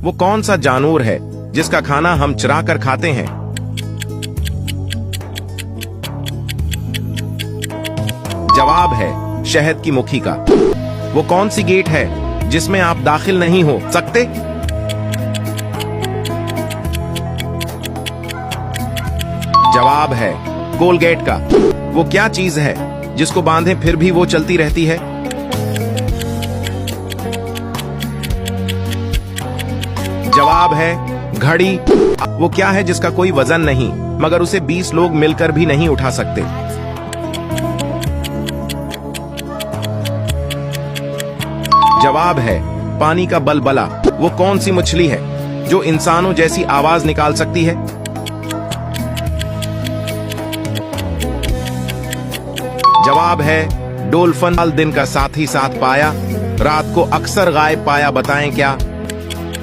वो कौन सा जानवर है जिसका खाना हम चुरा कर खाते हैं? जवाब है शहद की मुखी का। वो कौन सी गेट है जिसमें आप दाखिल नहीं हो सकते? जवाब है कोलगेट का। वो क्या चीज है जिसको बांधे फिर भी वो चलती रहती है? जवाब है घड़ी। वो क्या है जिसका कोई वजन नहीं मगर उसे 20 लोग मिलकर भी नहीं उठा सकते? जवाब है पानी का बलबला। वो कौन सी मछली है जो इंसानों जैसी आवाज निकाल सकती है? जवाब है डॉल्फिन। दिन का साथ ही साथ पाया, रात को अक्सर गायब पाया, बताएं क्या?